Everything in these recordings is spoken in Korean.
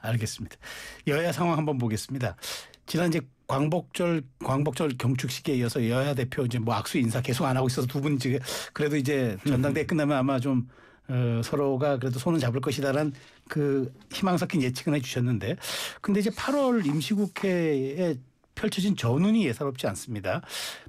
알겠습니다. 여야 상황 한번 보겠습니다. 지난 이제 광복절 경축식에 이어서 여야 대표 이제 뭐 악수 인사 계속 안 하고 있어서 두 분 지금 그래도 이제 전당대회 끝나면 아마 좀 서로가 그래도 손은 잡을 것이다라는 그 희망 섞인 예측은 해주셨는데, 근데 이제 8월 임시국회에 펼쳐진 전운이 예사롭지 않습니다.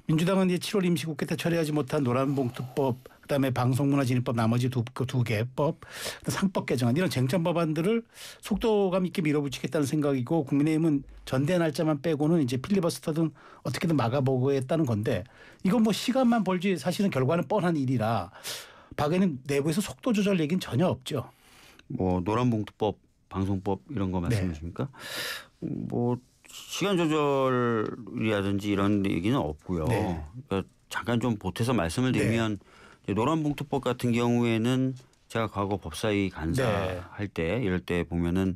민주당은 이제 7월 임시국회 때 처리하지 못한 노란봉투법, 그다음에 방송문화진흥법 나머지 두 개법, 상법 개정안 이런 쟁점 법안들을 속도감 있게 밀어붙이겠다는 생각이고, 국민의힘은 전대 날짜만 빼고는 이제 필리버스터든 어떻게든 막아보겠다는 건데, 이건 뭐 시간만 벌지 사실은 결과는 뻔한 일이라 박 의원님 내부에서 속도 조절 얘기는 전혀 없죠. 뭐 노란봉투법, 방송법 이런 거 말씀이십니까? 네. 뭐 시간 조절이라든지 이런 얘기는 없고요. 네. 그러니까 잠깐 좀 보태서 말씀을 드리면 네. 노란봉투법 같은 경우에는 제가 과거 법사위 간사할 때 이럴 때 보면은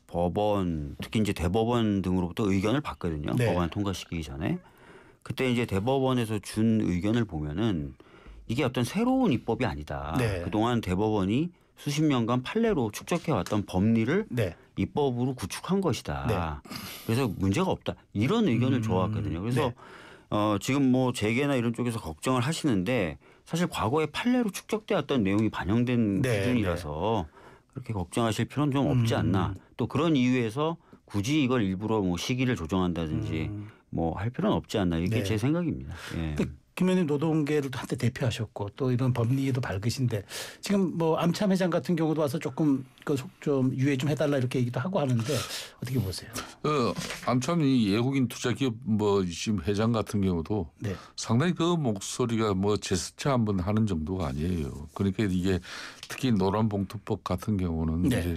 법원 특히 이제 대법원 등으로부터 의견을 받거든요. 네. 법안 통과시키기 전에. 그때 이제 대법원에서 준 의견을 보면은 이게 어떤 새로운 입법이 아니다. 네. 그동안 대법원이 수십 년간 판례로 축적해왔던 법리를 네. 입법으로 구축한 것이다. 네. 그래서 문제가 없다. 이런 의견을 줘왔거든요. 그래서 네. 지금 뭐 재계나 이런 쪽에서 걱정을 하시는데 사실 과거에 판례로 축적되었던 내용이 반영된 네. 수준이라서 그렇게 걱정하실 필요는 좀 없지 않나. 또 그런 이유에서 굳이 이걸 일부러 뭐 시기를 조정한다든지 뭐 할 필요는 없지 않나. 이게 네. 제 생각입니다. 예. 김 의원님 노동계를 또 한때 대표하셨고 또 이런 법리에도 밝으신데 지금 뭐 암참 회장 같은 경우도 와서 조금 그 속 좀 유예 좀 해달라 이렇게 얘기도 하고 하는데 어떻게 보세요? 암참이 외국인 투자기업 뭐 지금 회장 같은 경우도 네. 상당히 그 목소리가 뭐 제스처 한번 하는 정도가 아니에요. 그러니까 이게 특히 노란봉투법 같은 경우는 네. 이제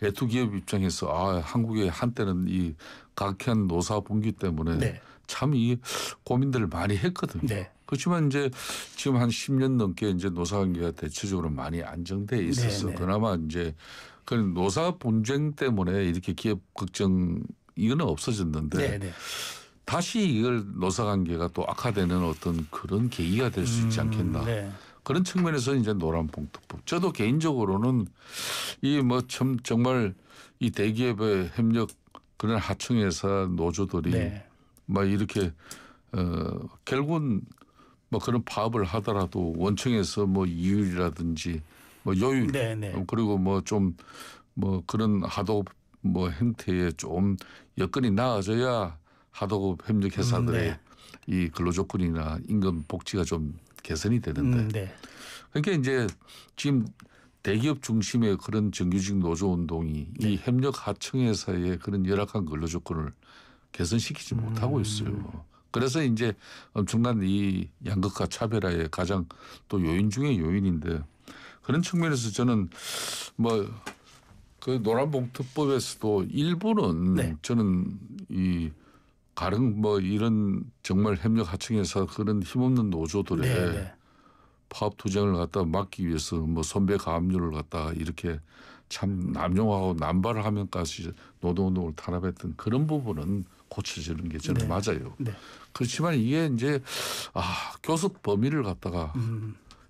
애투기업 입장에서 한국에 한때는 이 각현 노사분규 때문에 네. 참 이 고민들을 많이 했거든요. 네. 그렇지만 이제 지금 한 10년 넘게 이제 노사관계가 대체적으로 많이 안정돼 있어서 네, 네. 그나마 이제 그 노사 분쟁 때문에 이렇게 기업 걱정 이거는 없어졌는데 네, 네. 다시 이걸 노사관계가 또 악화되는 어떤 그런 계기가 될 수 있지 않겠나. 네. 그런 측면에서 이제 노란봉투법. 저도 개인적으로는 이 뭐 참 정말 이 대기업의 협력 그런 하청회사 노조들이 네. 막 이렇게 결국은 뭐 그런 파업을 하더라도 원청에서 뭐 이율이라든지 뭐 요율 네네. 그리고 뭐 좀 뭐 그런 하도급 뭐 형태에 좀 여건이 나아져야 하도급 협력 회사들의 네. 이 근로조건이나 임금 복지가 좀 개선이 되는데 네. 그러니까 이제 지금 대기업 중심의 그런 정규직 노조 운동이 네. 이 협력 하청회사의 그런 열악한 근로조건을 개선시키지 못하고 있어요. 그래서 이제 엄청난 이 양극화 차별화의 가장 또 요인 중의 요인인데 그런 측면에서 저는 뭐 그 노란봉투법에서도 일부는 네. 저는 이 가령 뭐 이런 정말 협력 하청에서 그런 힘없는 노조들의 네, 네. 파업 투쟁을 갖다 막기 위해서 뭐 선배 가압류를 갖다 이렇게 참 남용하고 남발을 하면까지 노동운동을 탄압했던 그런 부분은 고쳐지는 게 저는 네. 맞아요. 네. 그렇지만 이게 이제 교섭 범위를 갖다가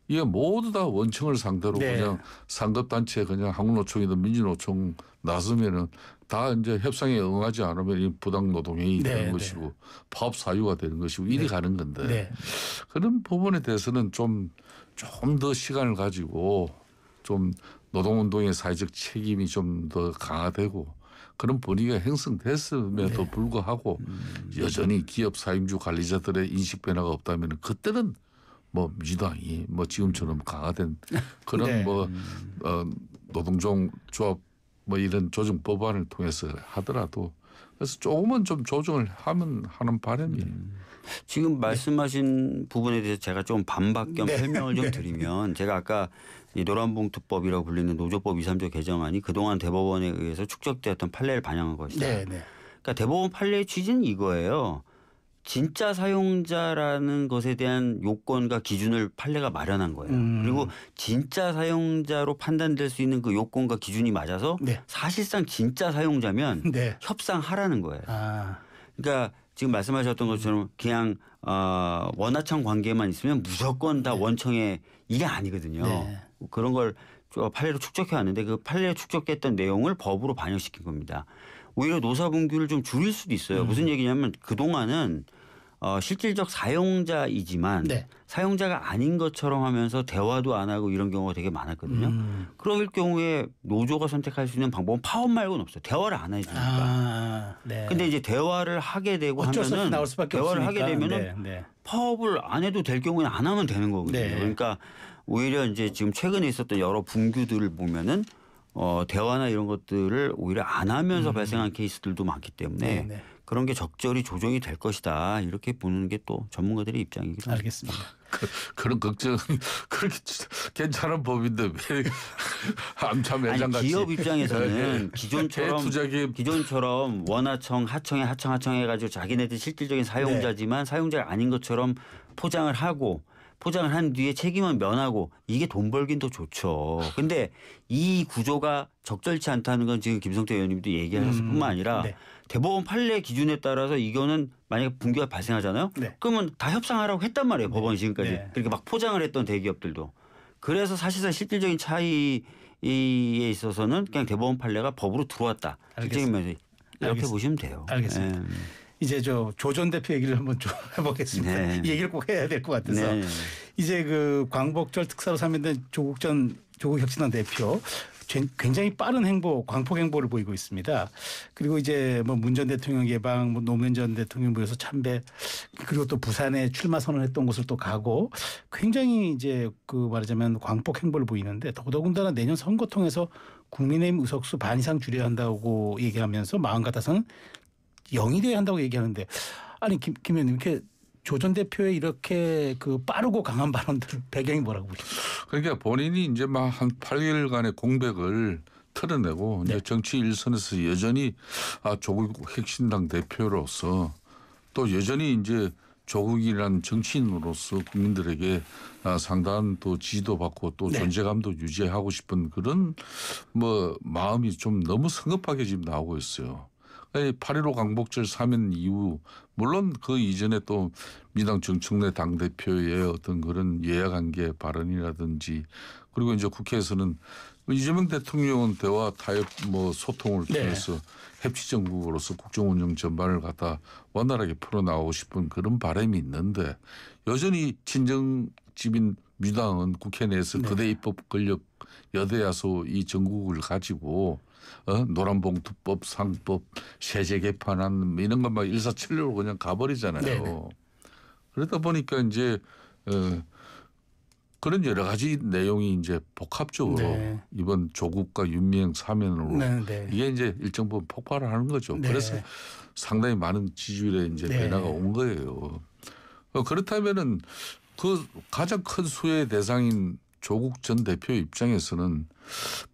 이게 모두 다 원청을 상대로 네. 그냥 상급단체 그냥 한국노총이든 민주노총 나서면은 다 이제 협상에 응하지 않으면 부당노동행위 네. 되는 것이고 파업 사유가 되는 것이고 이리 네. 가는 건데 네. 그런 부분에 대해서는 좀 더 시간을 가지고 좀 노동운동의 사회적 책임이 좀 더 강화되고 그런 분위기가 형성됐음에도 네. 불구하고 여전히 기업 사임주 관리자들의 인식 변화가 없다면 그때는 뭐 민주당이 뭐 지금처럼 강화된 그런 네. 뭐 노동종 조합 뭐 이런 조정 법안을 통해서 하더라도 그래서 조금은 좀 조정을 하면 하는 바람이에요. 지금 말씀하신 부분에 대해서 제가 좀 반박 겸 네. 설명을 좀 네. 드리면 제가 아까 이 노란봉투법이라고 불리는 노조법 2, 3조 개정안이 그동안 대법원에 의해서 축적되었던 판례를 반영한 것이다. 네. 네. 그러니까 대법원 판례의 취지는 이거예요. 진짜 사용자라는 것에 대한 요건과 기준을 판례가 마련한 거예요. 그리고 진짜 사용자로 판단될 수 있는 그 요건과 기준이 맞아서 네. 사실상 진짜 사용자면 네. 협상하라는 거예요. 그러니까 지금 말씀하셨던 것처럼 그냥 원하청 관계만 있으면 무조건 다 네. 원청에 이게 아니거든요. 네. 그런 걸 판례로 축적해 왔는데 그 판례로 축적했던 내용을 법으로 반영시킨 겁니다. 오히려 노사분규를 좀 줄일 수도 있어요. 무슨 얘기냐면 그동안은 실질적 사용자이지만 네. 사용자가 아닌 것처럼 하면서 대화도 안 하고 이런 경우가 되게 많았거든요. 그럴 경우에 노조가 선택할 수 있는 방법은 파업 말고는 없어요. 대화를 안 해주니까. 네. 근데 이제 대화를 하게 되고 어쩔 수 없이 하면은 나올 수밖에 대화를 없으니까. 하게 되면은 네, 네. 파업을 안 해도 될 경우에는 안 하면 되는 거거든요. 네. 그러니까 오히려 이제 지금 최근에 있었던 여러 분규들을 보면은 대화나 이런 것들을 오히려 안 하면서 발생한 케이스들도 많기 때문에 네. 그런 게 적절히 조정이 될 것이다. 이렇게 보는 게 또 전문가들의 입장이기도 합니다. 알겠습니다. 그런 걱정 그렇게 괜찮은 법인데 왜 암참 매장 같이 기업 입장에서는 기존처럼 원하청 하청 해가지고 자기네들 실질적인 사용자지만 사용자가 아닌 것처럼 포장을 한 뒤에 책임은 면하고 이게 돈 벌긴 더 좋죠. 근데 이 구조가 적절치 않다는 건 지금 김성태 의원님도 얘기하셨을 뿐만 아니라 네. 대법원 판례 기준에 따라서 이거는 만약에 분규가 발생하잖아요. 네. 그러면 다 협상하라고 했단 말이에요. 법원이 지금까지. 네. 그렇게 막 포장을 했던 대기업들도. 그래서 사실상 실질적인 차이에 있어서는 그냥 대법원 판례가 법으로 들어왔다. 실질적인 면에서 이렇게 알겠습니다. 보시면 돼요. 알겠습니다. 이제 조 전 대표 얘기를 한번 좀 해보겠습니다. 네. 이 얘기를 꼭 해야 될 것 같아서 네. 이제 그 광복절 특사로 사면된 조국 혁신당 대표 굉장히 빠른 광폭 행보를 보이고 있습니다. 그리고 이제 뭐 문 전 대통령 예방, 뭐 노무현 전 대통령 모여서 참배, 그리고 또 부산에 출마 선언했던 곳을 또 가고 굉장히 이제 그 말하자면 광폭 행보를 보이는데 더더군다나 내년 선거 통해서 국민의힘 의석수 반 이상 줄여야 한다고 얘기하면서 마음 같아서는 0이 돼야 한다고 얘기하는데 아니 김 의원님 이렇게 조 전 대표의 이렇게 그 빠르고 강한 발언들 배경이 뭐라고 보십니까? 그러니까 본인이 이제 막 한 8개월간의 공백을 털어내고 네. 이제 정치 일선에서 여전히 조국 혁신당 대표로서 또 여전히 이제 조국이라는 정치인으로서 국민들에게 상당한 또 지지도 받고 또 네. 존재감도 유지하고 싶은 그런 뭐 마음이 좀 너무 성급하게 지금 나오고 있어요. 8.15 광복절 사면 이후 물론 그 이전에 또 민당 정청래 당대표의 어떤 그런 예약관계 발언이라든지 그리고 이제 국회에서는 이재명 대통령은 대화 타협 뭐 소통을 통해서 협치정국으로서 국정운영 전반을 갖다 원활하게 풀어나가고 싶은 그런 바람이 있는데 여전히 친정집인 민당은 국회 내에서 거대 입법 권력 여대야소 이 전국을 가지고 노란봉투법, 상법, 세제 개판안 이런 것만 일사천리로 그냥 가버리잖아요. 네네. 그러다 보니까 이제 그런 여러 가지 내용이 이제 복합적으로 이번 조국과 윤미향 사면으로 이게 이제 일정 부분 폭발을 하는 거죠. 그래서 상당히 많은 지지율에 이제 변화가 온 거예요. 그렇다면은 그 가장 큰 수혜의 대상인 조국 전 대표 입장에서는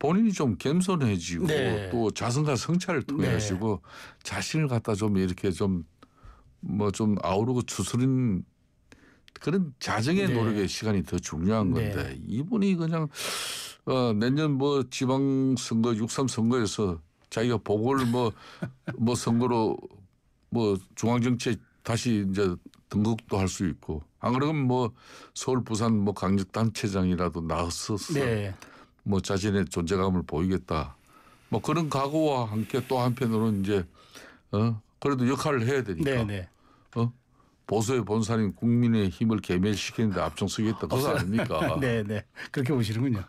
본인이 좀 겸손해지고 또 자성과 성찰을 통해 가지고 자신을 갖다 좀 이렇게 좀 뭐 좀 아우르고 추스린 그런 자정의 노력의 시간이 더 중요한 건데 이분이 그냥 내년 뭐 지방선거 6.3 선거에서 자기가 보궐 뭐 선거로 뭐 중앙정치에 다시 이제 등극도 할 수 있고 안 그러면 뭐 서울 부산 뭐 강력단체장이라도 나서서 뭐 자신의 존재감을 보이겠다. 뭐 그런 각오와 함께 또 한편으로는 이제 그래도 역할을 해야 되니까. 보수의 본산인 국민의 힘을 괴멸시키는데 앞장서겠다. 그거 아닙니까? 네네. 그렇게 보시는군요.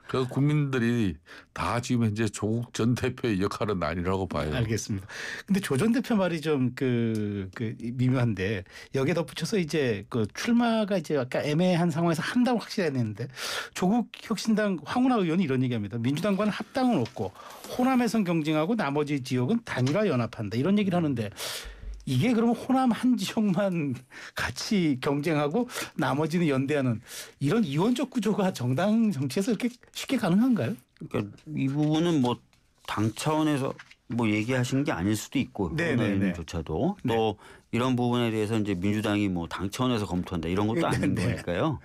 그 국민들이 다 지금 현재 조국 전 대표의 역할은 아니라고 봐요. 알겠습니다. 근데 조 전 대표 말이 좀 미묘한데 여기에 덧붙여서 이제 그 출마가 이제 아까 애매한 상황에서 한다고 확실했는데 조국 혁신당 황운하 의원이 이런 얘기합니다. 민주당과는 합당은 없고 호남에선 경쟁하고 나머지 지역은 단일화 연합한다 이런 얘기를 하는데 이게 그러면 호남 한 지역만 같이 경쟁하고 나머지는 연대하는 이런 이원적 구조가 정당 정치에서 이렇게 쉽게 가능한가요? 그러니까 이 부분은 뭐 당 차원에서 뭐 얘기하신 게 아닐 수도 있고 조차도 또 이런 부분에 대해서 이제 민주당이 뭐 당 차원에서 검토한다 이런 것도 아닌 거니까요.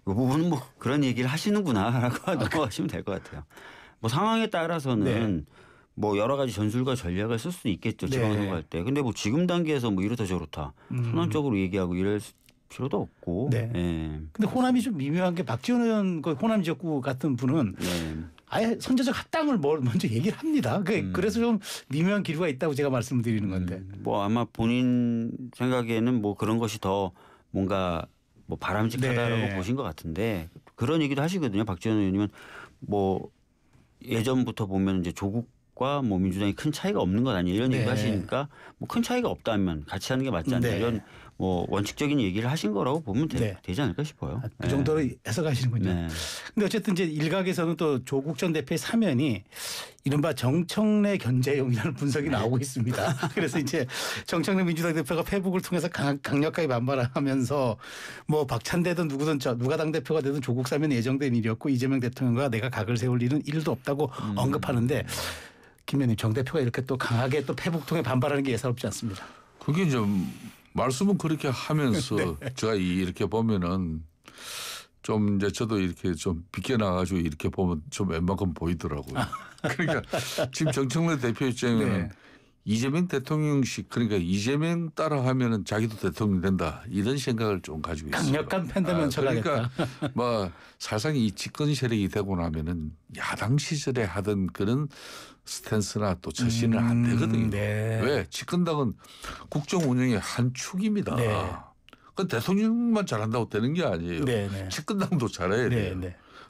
이 부분은 뭐 그런 얘기를 하시는구나라고 넘어가시면 될 것 같아요. 뭐 상황에 따라서는 뭐 여러 가지 전술과 전략을 쓸 수도 있겠죠. 지방선거 할 때. 근데 뭐 지금 단계에서 뭐 이렇다 저렇다 선언적으로 얘기하고 이럴 필요도 없고. 네. 예. 근데 호남이 좀 미묘한 게 박지원 의원 그 호남 지역구 같은 분은 네. 아예 선제적 합당을 먼저 얘기를 합니다. 그래서 좀 미묘한 기류가 있다고 제가 말씀을 드리는 건데. 뭐 아마 본인 생각에는 뭐 그런 것이 더 뭔가 뭐 바람직하다라고 네. 보신 것 같은데 그런 얘기도 하시거든요. 박지원 의원님은 뭐 예전부터 보면 이제 조국과 뭐 민주당이 큰 차이가 없는 것 아니에요. 이런 얘기 하시니까 뭐 큰 차이가 없다면 같이 하는 게 맞지 않냐 이런 뭐 원칙적인 얘기를 하신 거라고 보면 되지 않을까 싶어요. 그 정도로 해석하시는군요. 네. 근데 어쨌든 이제 일각에서는 또 조국 전 대표의 사면이 이른바 정청래 견제용이라는 분석이 나오고 있습니다. 그래서 이제 정청래 민주당 대표가 페북을 통해서 강력하게 반발하면서 뭐 박찬대든 누구든 누가 당대표가 되든 조국 사면 예정된 일이었고 이재명 대통령과 내가 각을 세울 일은 1도 없다고 언급하는데 김 의원님 정 대표가 이렇게 또 강하게 또 페북 통해 반발하는 게 예사롭지 않습니다. 그게 좀 말씀은 그렇게 하면서 제가 이렇게 보면은 좀 이제 저도 이렇게 좀 비껴나가지고 이렇게 보면 좀 웬만큼 보이더라고요. 그러니까 지금 정청래 대표 입장에는 이재명 대통령식 그러니까 이재명 따라하면은 자기도 대통령 된다 이런 생각을 좀 가지고 있어요. 강력한 팬덤면 쳐가겠다. 그러니까 뭐 사실상 이 집권 세력이 되고 나면은 야당 시절에 하던 그런 스탠스나 또 처신은 안 되거든요. 왜? 집권당은 국정 운영의 한 축입니다. 그 대통령만 잘한다고 되는 게 아니에요. 집권당도 잘해야 돼요.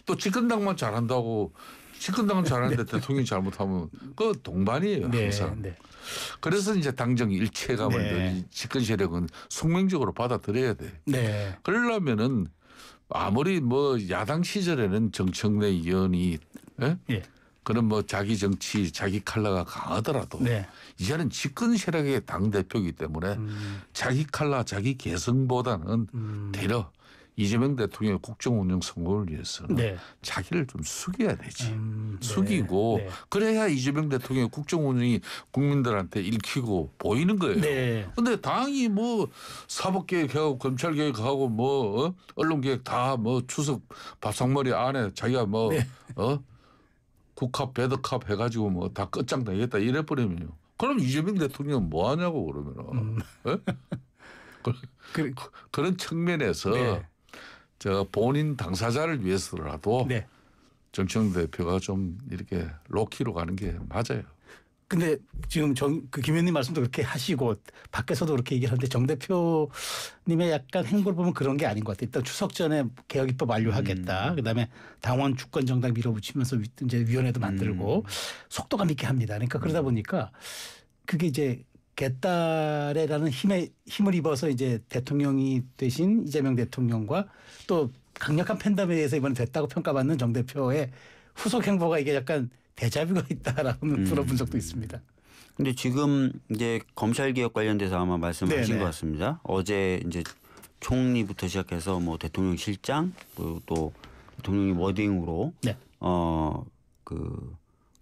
또 집권당만 잘한다고 집권당은 잘하는데 대통령이 잘못하면 그 동반이에요. 항상. 그래서 이제 당정 일체가 만든 집권 세력은 숙명적으로 받아들여야 돼. 그러려면은 아무리 뭐 야당 시절에는 정청래 의원이 그런 뭐 자기 정치, 자기 칼라가 강하더라도 이제는 집권 세력의 당 대표이기 때문에 자기 칼라, 자기 개성보다는 대려 이재명 대통령의 국정 운영 성공을 위해서는 자기를 좀 숙여야 되지. 숙이고 그래야 이재명 대통령의 국정 운영이 국민들한테 읽히고 보이는 거예요. 그런데 당이 뭐 사법개혁하고 검찰개혁하고 뭐 언론개혁 다 뭐 추석 밥상머리 안에 자기가 뭐 국합 배드캅 해가지고 뭐 다 끝장내겠다 이래버리면요. 그럼 이재명 대통령은 뭐 하냐고 그러면은. 그런 측면에서 저 본인 당사자를 위해서라도 정청래 대표가 좀 이렇게 로키로 가는 게 맞아요. 근데 지금 김 의원님 말씀도 그렇게 하시고 밖에서도 그렇게 얘기를 하는데 정 대표님의 약간 행보를 보면 그런 게 아닌 것 같아요. 일단 추석 전에 개혁 입법 완료하겠다. 그다음에 당원 주권 정당 밀어붙이면서 이제 위원회도 만들고 속도감 있게 합니다. 그러니까 그러다 보니까 그게 이제 개딸이라는 힘을 입어서 이제 대통령이 되신 이재명 대통령과 또 강력한 팬덤에 의해서 이번에 됐다고 평가받는 정 대표의 후속 행보가 이게 약간 데자뷰가 있다라는 그런 분석도 있습니다. 근데 지금 이제 검찰 개혁 관련돼서 아마 말씀하신 것 같습니다. 어제 이제 총리부터 시작해서 뭐 대통령 실장 그리고 또 대통령이 워딩으로 그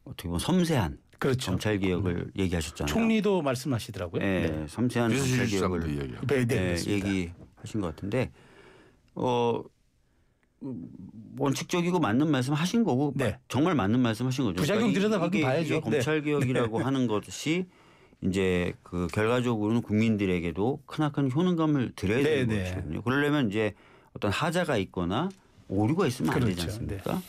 어떻게 보면 섬세한 검찰 개혁을 얘기하셨잖아요. 총리도 말씀하시더라고요. 섬세한 검찰 개혁을 얘기하신 것 같은데 원칙적이고 맞는 말씀 하신 거고 정말 맞는 말씀 하신 거죠. 부작용 들여다보긴 봐야죠. 이게 검찰 개혁이라고 하는 것이 이제 그 결과적으로는 국민들에게도 크나큰 효능감을 드려야 되는 것이거든요. 그러려면 이제 어떤 하자가 있거나 오류가 있으면 안 되지 않습니까?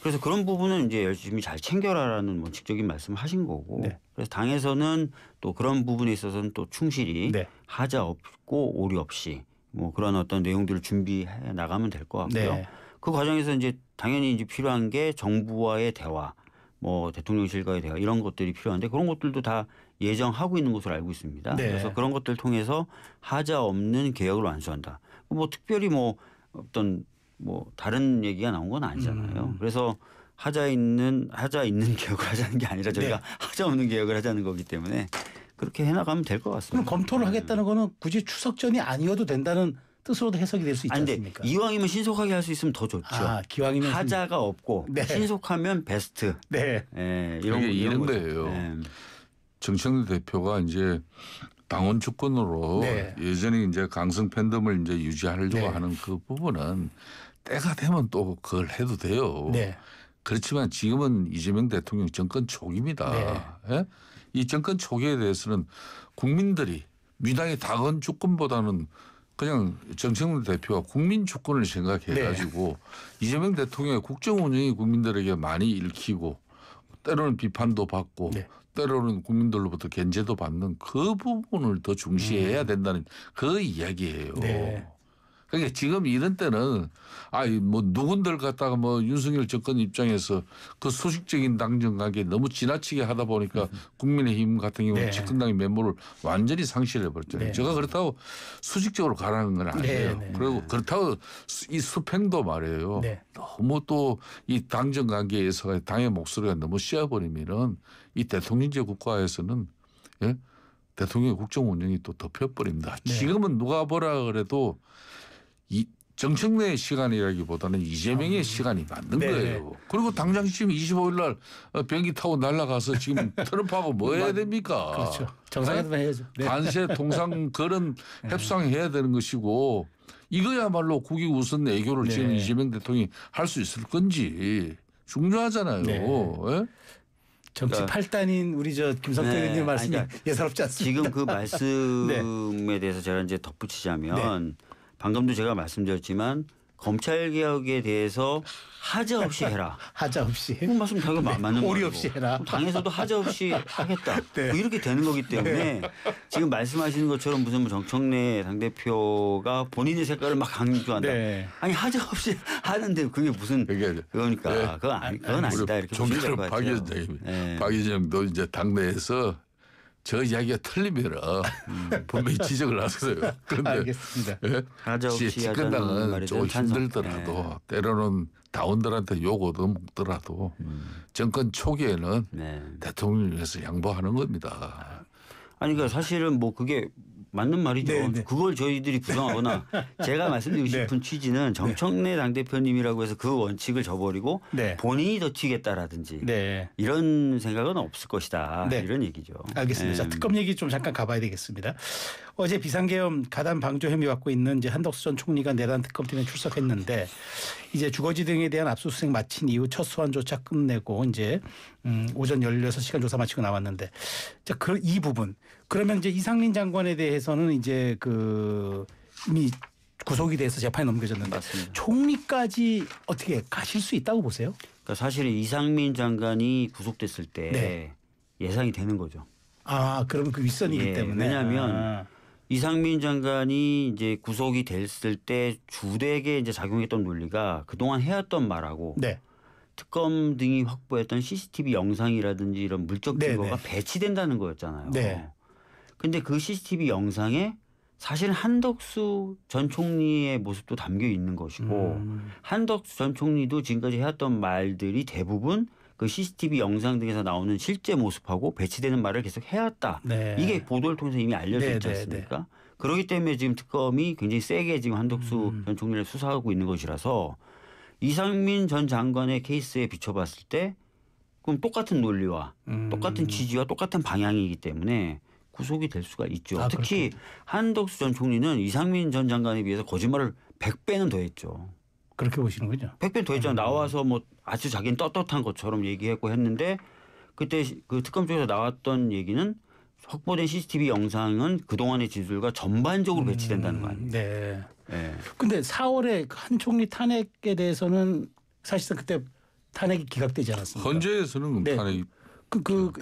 그래서 그런 부분은 이제 열심히 잘 챙겨라라는 원칙적인 말씀을 하신 거고 그래서 당에서는 또 그런 부분에 있어서는 또 충실히 하자 없고 오류 없이 뭐 그런 어떤 내용들을 준비해 나가면 될 것 같고요. 그 과정에서 이제 당연히 이제 필요한 게 정부와의 대화, 뭐 대통령실과의 대화 이런 것들이 필요한데 그런 것들도 다 예정하고 있는 것으로 알고 있습니다. 그래서 그런 것들 통해서 하자 없는 개혁을 완수한다. 뭐 특별히 뭐 어떤 뭐 다른 얘기가 나온 건 아니잖아요. 그래서 하자 있는 개혁을 하자는 게 아니라 저희가 하자 없는 개혁을 하자는 거기 때문에 그렇게 해나가면 될 것 같습니다. 그럼 검토를 하겠다는 거는 굳이 추석 전이 아니어도 된다는 뜻으로도 해석이 될 수 있지 않습니까? 이왕이면 신속하게 할 수 있으면 더 좋죠. 기왕이면 하자가 없고 신속하면 베스트. 이런 거예요. 정청래 대표가 이제 당원 주권으로 예전에 이제 강성 팬덤을 이제 유지하려고 하는 그 부분은 때가 되면 또 그걸 해도 돼요. 그렇지만 지금은 이재명 대통령 정권 초기입니다. 이 정권 초기에 대해서는 국민들이 민주당의 당원 주권보다는 그냥 정청래 대표가 국민 주권을 생각해가지고 이재명 대통령의 국정 운영이 국민들에게 많이 읽히고 때로는 비판도 받고 때로는 국민들로부터 견제도 받는 그 부분을 더 중시해야 된다는 그 이야기예요. 그러니까 지금 이런 때는 뭐 누군들 갖다가 뭐 윤석열 정권 입장에서 그 수식적인 당정 관계 너무 지나치게 하다 보니까 국민의힘 같은 경우는 집권당의 면모를 완전히 상실해 버렸잖아요. 제가 그렇다고 수직적으로 가라는 건 아니에요. 그리고 그렇다고 이 수평도 말이에요. 너무 또 이 당정 관계에서 당의 목소리가 너무 씌어버리면은 이 대통령제 국가에서는 대통령의 국정 운영이 또 덮여버립니다. 지금은 누가 뭐라 그래도 이 정청래의 시간이라기보다는 이재명의 시간이 맞는 거예요. 그리고 당장 지금 25일 날 비행기 타고 날아가서 지금 트럼프하고 뭐 해야 됩니까? 그렇죠. 정상회담 해야죠. 관세 통상 그런 협상해야 되는 것이고 이거야말로 국익 우선 애교를 지금 이재명 대통령이 할 수 있을 건지 중요하잖아요. 정치 그러니까 8단인 우리 저 김성태 의원님 말씀이 예사롭지 않습니다. 지금 그 말씀에 대해서 제가 이제 덧붙이자면 방금도 제가 말씀드렸지만 검찰 개혁에 대해서 하자 없이 해라. 하자 없이. 그 말씀 자기가 맞는 거예요. 오리 없이 해라. 당에서도 하자 없이 하겠다. 뭐 이렇게 되는 거기 때문에 지금 말씀하시는 것처럼 무슨 뭐 정청래 당대표가 본인의 색깔을 막 강조한다. 아니 하자 없이 하는데 그게 무슨 그러니까 그건 아니다 이렇게 보시면 될 것 같아요. 박 의장도 이제 당내에서 저 이야기가 틀리면 분명히 지적을 하세요. 그런데 알겠습니다. 집권당은 좀 힘들더라도 때로는 당원들한테 욕 얻어먹더라도 정권 초기에는 대통령을 위해서 양보하는 겁니다. 아니 그러니까 사실은 뭐 그게 맞는 말이죠. 그걸 저희들이 부정하거나 제가 말씀드리고 싶은 취지는 정청래 당대표님이라고 해서 그 원칙을 저버리고 본인이 더 튀겠다라든지 이런 생각은 없을 것이다. 이런 얘기죠. 알겠습니다. 자, 특검 얘기 좀 잠깐 가봐야 되겠습니다. 어제 비상계엄 가담 방조 혐의 받고 있는 이제 한덕수 전 총리가 내란 특검팀에 출석했는데 이제 주거지 등에 대한 압수수색 마친 이후 첫 소환조차 끝내고 이제 오전 16시간 조사 마치고 나왔는데 자, 이 부분 그러면 이제 이상민 장관에 대해서는 이제 이미 구속이 돼서 재판에 넘겨졌는데 맞습니다. 총리까지 어떻게 가실 수 있다고 보세요? 그러니까 사실은 이상민 장관이 구속됐을 때 예상이 되는 거죠. 그러면 그 윗선이기 때문에. 왜냐하면 이상민 장관이 이제 구속이 됐을 때 주되게 이제 작용했던 논리가 그동안 해왔던 말하고 특검 등이 확보했던 CCTV 영상이라든지 이런 물적 증거가 배치된다는 거였잖아요. 그런데 그 CCTV 영상에 사실 한덕수 전 총리의 모습도 담겨 있는 것이고 한덕수 전 총리도 지금까지 해왔던 말들이 대부분 그 CCTV 영상 등에서 나오는 실제 모습하고 배치되는 말을 계속 해왔다. 이게 보도를 통해서 이미 알려져 있지 않습니까? 그렇기 때문에 지금 특검이 굉장히 세게 지금 한덕수 전 총리를 수사하고 있는 것이라서 이상민 전 장관의 케이스에 비춰봤을 때 그럼 똑같은 논리와 똑같은 취지와 똑같은 방향이기 때문에 구속이 될 수가 있죠. 특히 한덕수 전 총리는 이상민 전 장관에 비해서 거짓말을 100배는 더 했죠. 그렇게 보시는군요. 100배 더 했잖아요. 나와서 뭐 아주 자기는 떳떳한 것처럼 얘기했고 했는데 그때 그 특검 쪽에서 나왔던 얘기는 확보된 CCTV 영상은 그동안의 지술과 전반적으로 배치된다는 거 아니에요. 근데 4월에 한 총리 탄핵에 대해서는 사실상 그때 탄핵이 기각되지 않았습니까? 헌재에서는 탄핵이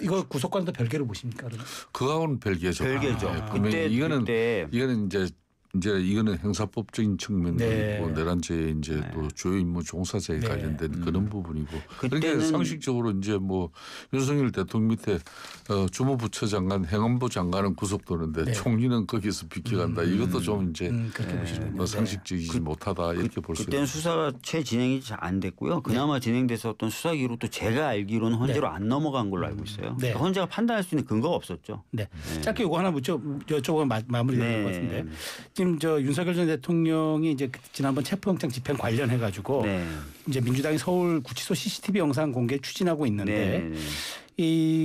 이거 구속과는 또 별개로 보십니까? 그거하고는 별개죠. 그때 이거는 이거는 형사법적인 측면도 있고 내란죄에 이제 또 주요 임무 종사자에 관련된 그런 부분이고 그러니까 상식적으로 이제 뭐 윤석열 대통령 밑에 주무부처 장관, 행안부 장관은 구속되는데 총리는 거기서 비켜간다. 이것도 좀 이제 그렇게 보시는 뭐 상식적이지 못하다 이렇게 볼 수 있습니다. 그때는 수사가 채 진행이 잘 안 됐고요. 그나마 진행돼서 어떤 수사 기록도 제가 알기로는 헌재로 안 넘어간 걸로 알고 있어요. 그러니까 헌재가 판단할 수 있는 근거가 없었죠. 짧게 이거 하나 여쭤보면 마무리될 것 같은데 지금 저 윤석열 전 대통령이 이제 지난번 체포영장 집행 관련해 가지고 이제 민주당이 서울구치소 CCTV 영상 공개 추진하고 있는데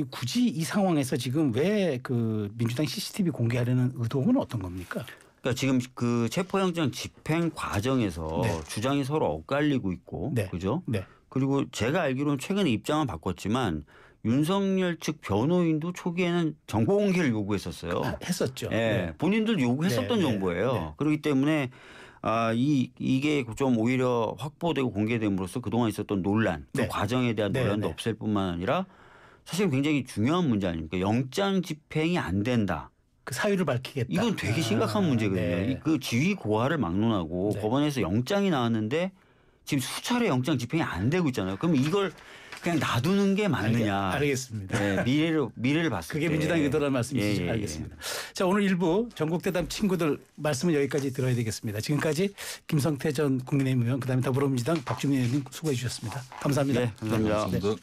굳이 이 상황에서 지금 왜 그 민주당 CCTV 공개하려는 의도는 어떤 겁니까? 그러니까 지금 그 체포영장 집행 과정에서 주장이 서로 엇갈리고 있고, 그죠? 그리고 제가 알기로는 최근에 입장은 바꿨지만 윤석열 측 변호인도 초기에는 정보 공개를 요구했었어요. 했었죠. 예, 네. 본인들 요구했었던 네, 정보예요. 네. 그렇기 때문에 이게 좀 오히려 확보되고 공개됨으로써 그동안 있었던 논란, 그 네. 과정에 대한 네, 논란도 네. 없앨 뿐만 아니라 사실 굉장히 중요한 문제 아닙니까? 영장 집행이 안 된다. 그 사유를 밝히겠다. 이건 되게 심각한 문제거든요. 네. 그 지위 고하를 막론하고 네. 법원에서 영장이 나왔는데 지금 수차례 영장 집행이 안 되고 있잖아요. 그럼 이걸 그냥 놔두는 게 맞느냐? 알겠습니다. 네, 미래를 봤을 그게 때 민주당의 의도라는 말씀이시죠? 알겠습니다. 자, 오늘 일부 전국대담 친구들 말씀은 여기까지 들어야 되겠습니다. 지금까지 김성태 전 국민의힘 의원, 그다음에 더불어민주당 박주민 의원님 수고해 주셨습니다. 감사합니다. 네, 감사합니다. 감사합니다.